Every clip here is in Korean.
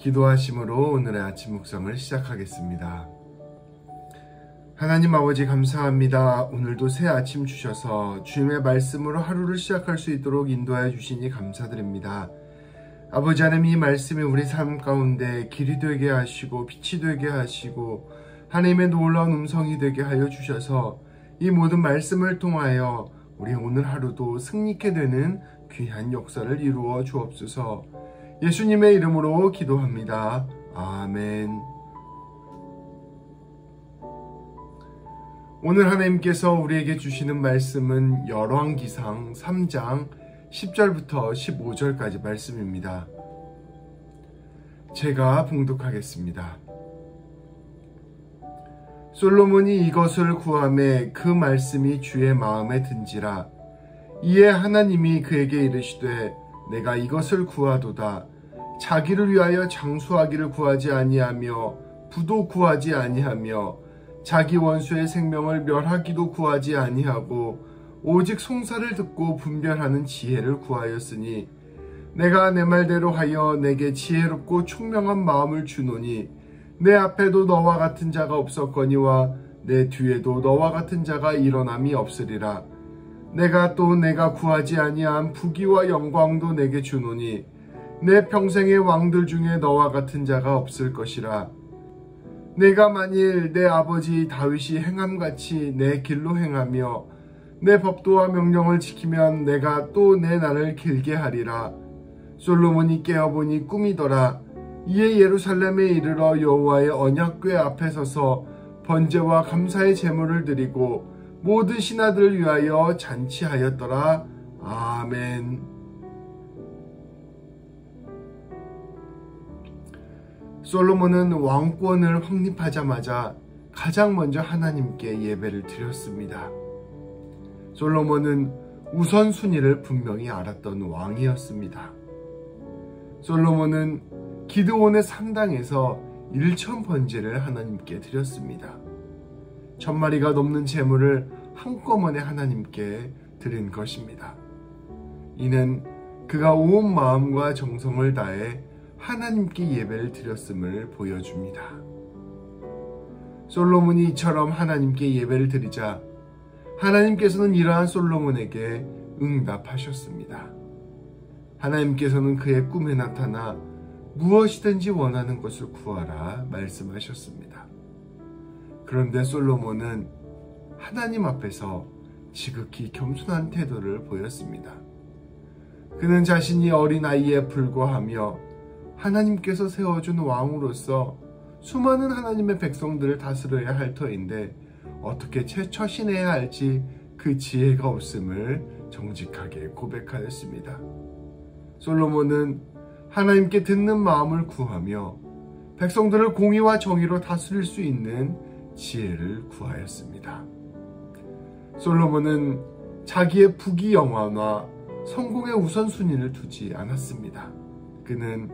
기도하심으로 오늘의 아침 묵상을 시작하겠습니다. 하나님 아버지 감사합니다. 오늘도 새 아침 주셔서 주님의 말씀으로 하루를 시작할 수 있도록 인도하여 주시니 감사드립니다. 아버지 하나님, 이 말씀이 우리 삶 가운데 길이 되게 하시고 빛이 되게 하시고 하나님의 놀라운 음성이 되게 하여 주셔서 이 모든 말씀을 통하여 우리 오늘 하루도 승리케 되는 귀한 역사를 이루어 주옵소서. 예수님의 이름으로 기도합니다. 아멘. 오늘 하나님께서 우리에게 주시는 말씀은 열왕기상 3장 10절부터 15절까지 말씀입니다. 제가 봉독하겠습니다. 솔로몬이 이것을 구하매 그 말씀이 주의 마음에 든지라. 이에 하나님이 그에게 이르시되 내가 이것을 구하도다. 자기를 위하여 장수하기를 구하지 아니하며 부도 구하지 아니하며 자기 원수의 생명을 멸하기도 구하지 아니하고 오직 송사를 듣고 분별하는 지혜를 구하였으니 내가 내 말대로 하여 내게 지혜롭고 총명한 마음을 주노니 내 앞에도 너와 같은 자가 없었거니와 내 뒤에도 너와 같은 자가 일어남이 없으리라. 내가 구하지 아니한 부귀와 영광도 내게 주노니 내 평생의 왕들 중에 너와 같은 자가 없을 것이라. 내가 만일 내 아버지 다윗이 행함같이 내 길로 행하며 내 법도와 명령을 지키면 내가 또 내 날을 길게 하리라. 솔로몬이 깨어보니 꿈이더라. 이에 예루살렘에 이르러 여호와의 언약궤 앞에 서서 번제와 감사의 제물을 드리고 모든 신하들을 위하여 잔치하였더라. 아멘. 솔로몬은 왕권을 확립하자마자 가장 먼저 하나님께 예배를 드렸습니다. 솔로몬은 우선순위를 분명히 알았던 왕이었습니다. 솔로몬은 기드온의 산당에서 1천 번제를 하나님께 드렸습니다. 1000마리가 넘는 제물을 한꺼번에 하나님께 드린 것입니다. 이는 그가 온 마음과 정성을 다해 하나님께 예배를 드렸음을 보여줍니다. 솔로몬이 이처럼 하나님께 예배를 드리자 하나님께서는 이러한 솔로몬에게 응답하셨습니다. 하나님께서는 그의 꿈에 나타나 무엇이든지 원하는 것을 구하라 말씀하셨습니다. 그런데 솔로몬은 하나님 앞에서 지극히 겸손한 태도를 보였습니다. 그는 자신이 어린아이에 불과하며 하나님께서 세워준 왕으로서 수많은 하나님의 백성들을 다스려야 할 터인데 어떻게 처신해야 할지 그 지혜가 없음을 정직하게 고백하였습니다. 솔로몬은 하나님께 듣는 마음을 구하며 백성들을 공의와 정의로 다스릴 수 있는 지혜를 구하였습니다. 솔로몬은 자기의 부귀 영화나 성공의 우선순위를 두지 않았습니다. 그는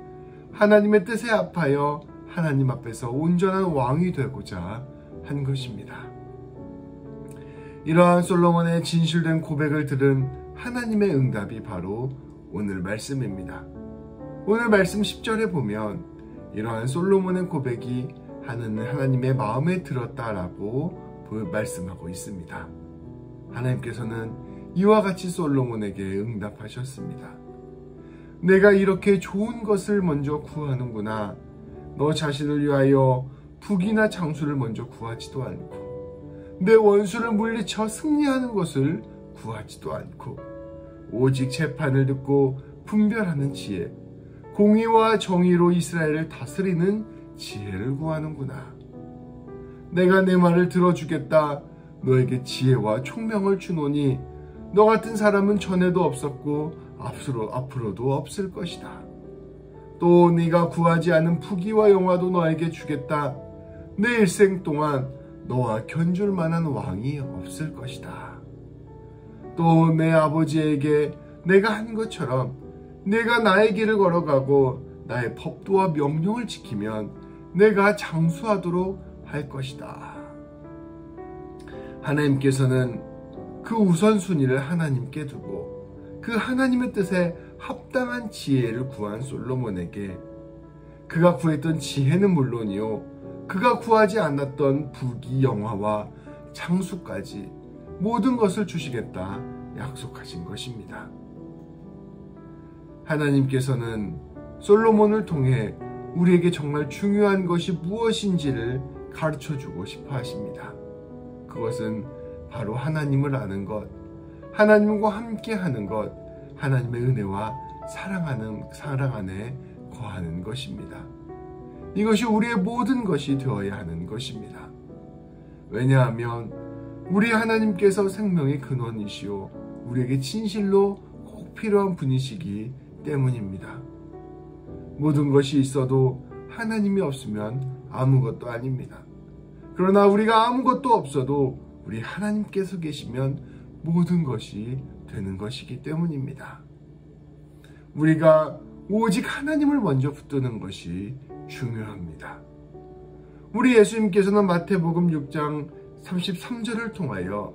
하나님의 뜻에 합하여 하나님 앞에서 온전한 왕이 되고자 한 것입니다. 이러한 솔로몬의 진실된 고백을 들은 하나님의 응답이 바로 오늘 말씀입니다. 오늘 말씀 10절에 보면 이러한 솔로몬의 고백이 하나님의 마음에 들었다라고 말씀하고 있습니다. 하나님께서는 이와 같이 솔로몬에게 응답하셨습니다. 내가 이렇게 좋은 것을 먼저 구하는구나. 너 자신을 위하여 부귀나 장수를 먼저 구하지도 않고 내 원수를 물리쳐 승리하는 것을 구하지도 않고 오직 재판을 듣고 분별하는 지혜, 공의와 정의로 이스라엘을 다스리는 지혜를 구하는구나. 내가 내 말을 들어주겠다. 너에게 지혜와 총명을 주노니 너 같은 사람은 전에도 없었고 앞으로도 없을 것이다. 또 네가 구하지 않은 부귀와 영화도 너에게 주겠다. 내 일생 동안 너와 견줄 만한 왕이 없을 것이다. 또 내 아버지에게 내가 한 것처럼 내가 나의 길을 걸어가고 나의 법도와 명령을 지키면 내가 장수하도록 할 것이다. 하나님께서는 그 우선순위를 하나님께 두고 그 하나님의 뜻에 합당한 지혜를 구한 솔로몬에게 그가 구했던 지혜는 물론이요, 그가 구하지 않았던 부귀 영화와 장수까지 모든 것을 주시겠다 약속하신 것입니다. 하나님께서는 솔로몬을 통해 우리에게 정말 중요한 것이 무엇인지를 가르쳐주고 싶어 하십니다. 그것은 바로 하나님을 아는 것, 하나님과 함께 하는 것, 하나님의 은혜와 사랑 안에 거하는 것입니다. 이것이 우리의 모든 것이 되어야 하는 것입니다. 왜냐하면 우리 하나님께서 생명의 근원이시오, 우리에게 진실로 꼭 필요한 분이시기 때문입니다. 모든 것이 있어도 하나님이 없으면 아무것도 아닙니다. 그러나 우리가 아무것도 없어도 우리 하나님께서 계시면 모든 것이 되는 것이기 때문입니다. 우리가 오직 하나님을 먼저 붙드는 것이 중요합니다. 우리 예수님께서는 마태복음 6장 33절을 통하여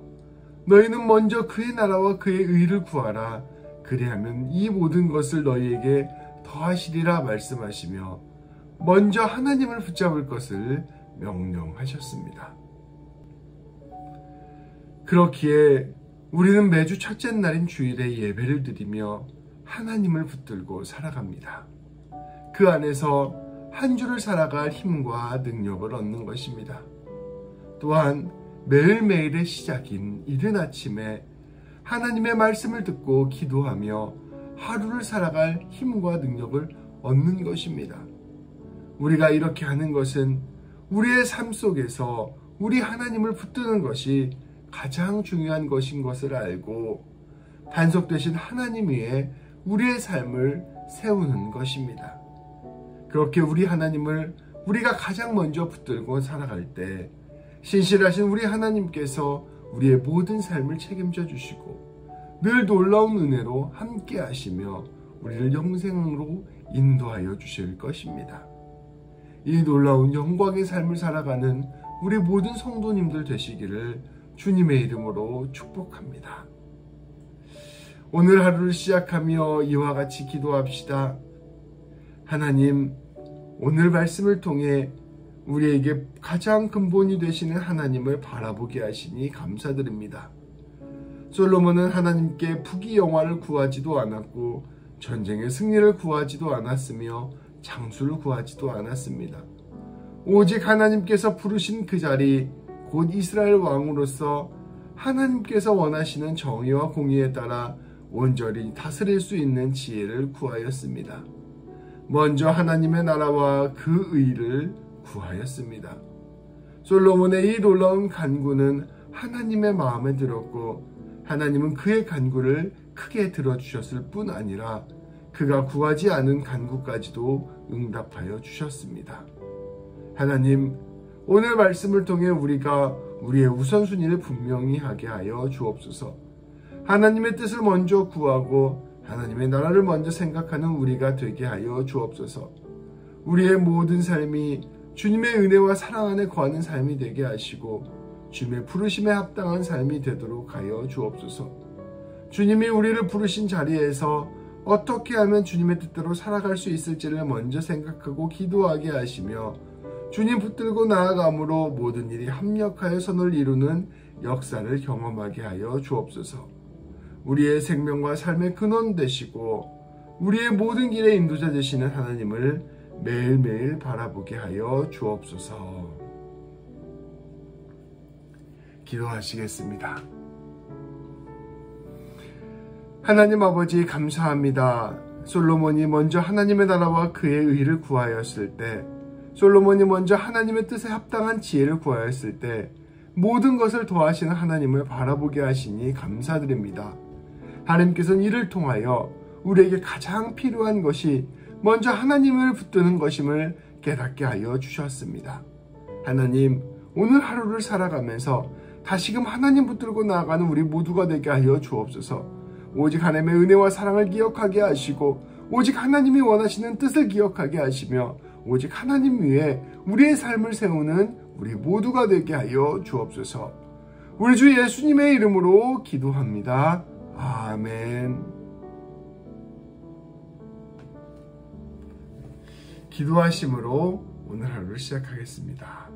너희는 먼저 그의 나라와 그의 의를 구하라, 그리하면 이 모든 것을 너희에게 더하시리라 말씀하시며 먼저 하나님을 붙잡을 것을 명령하셨습니다. 그렇기에 우리는 매주 첫째 날인 주일에 예배를 드리며 하나님을 붙들고 살아갑니다. 그 안에서 한 주를 살아갈 힘과 능력을 얻는 것입니다. 또한 매일매일의 시작인 이른 아침에 하나님의 말씀을 듣고 기도하며 하루를 살아갈 힘과 능력을 얻는 것입니다. 우리가 이렇게 하는 것은 우리의 삶 속에서 우리 하나님을 붙드는 것이 가장 중요한 것인 것을 알고 단속되신 하나님 위에 우리의 삶을 세우는 것입니다. 그렇게 우리 하나님을 우리가 가장 먼저 붙들고 살아갈 때 신실하신 우리 하나님께서 우리의 모든 삶을 책임져 주시고 늘 놀라운 은혜로 함께 하시며 우리를 영생으로 인도하여 주실 것입니다. 이 놀라운 영광의 삶을 살아가는 우리 모든 성도님들 되시기를 주님의 이름으로 축복합니다. 오늘 하루를 시작하며 이와 같이 기도합시다. 하나님, 오늘 말씀을 통해 우리에게 가장 근본이 되시는 하나님을 바라보게 하시니 감사드립니다. 솔로몬은 하나님께 부귀 영화를 구하지도 않았고 전쟁의 승리를 구하지도 않았으며 장수를 구하지도 않았습니다. 오직 하나님께서 부르신 그 자리, 곧 이스라엘 왕으로서 하나님께서 원하시는 정의와 공의에 따라 온전히 다스릴 수 있는 지혜를 구하였습니다. 먼저 하나님의 나라와 그 의를 구하였습니다. 솔로몬의 이 놀라운 간구는 하나님의 마음에 들었고 하나님은 그의 간구를 크게 들어주셨을 뿐 아니라 그가 구하지 않은 간구까지도 응답하여 주셨습니다. 하나님, 오늘 말씀을 통해 우리가 우리의 우선순위를 분명히 하게 하여 주옵소서. 하나님의 뜻을 먼저 구하고 하나님의 나라를 먼저 생각하는 우리가 되게 하여 주옵소서. 우리의 모든 삶이 주님의 은혜와 사랑 안에 거하는 삶이 되게 하시고 주님의 부르심에 합당한 삶이 되도록 하여 주옵소서. 주님이 우리를 부르신 자리에서 어떻게 하면 주님의 뜻대로 살아갈 수 있을지를 먼저 생각하고 기도하게 하시며 주님 붙들고 나아감으로 모든 일이 합력하여 선을 이루는 역사를 경험하게 하여 주옵소서. 우리의 생명과 삶의 근원 되시고 우리의 모든 길의 인도자 되시는 하나님을 매일매일 바라보게 하여 주옵소서. 기도하시겠습니다. 하나님 아버지, 감사합니다. 솔로몬이 먼저 하나님의 나라와 그의 의를 구하였을 때, 솔로몬이 먼저 하나님의 뜻에 합당한 지혜를 구하였을 때 모든 것을 더하시는 하나님을 바라보게 하시니 감사드립니다. 하나님께서는 이를 통하여 우리에게 가장 필요한 것이 먼저 하나님을 붙드는 것임을 깨닫게 하여 주셨습니다. 하나님, 오늘 하루를 살아가면서 다시금 하나님 붙들고 나아가는 우리 모두가 되게 하여 주옵소서. 오직 하나님의 은혜와 사랑을 기억하게 하시고 오직 하나님이 원하시는 뜻을 기억하게 하시며 오직 하나님 위에 우리의 삶을 세우는 우리 모두가 되게 하여 주옵소서. 우리 주 예수님의 이름으로 기도합니다. 아멘. 기도하심으로 오늘 하루를 시작하겠습니다.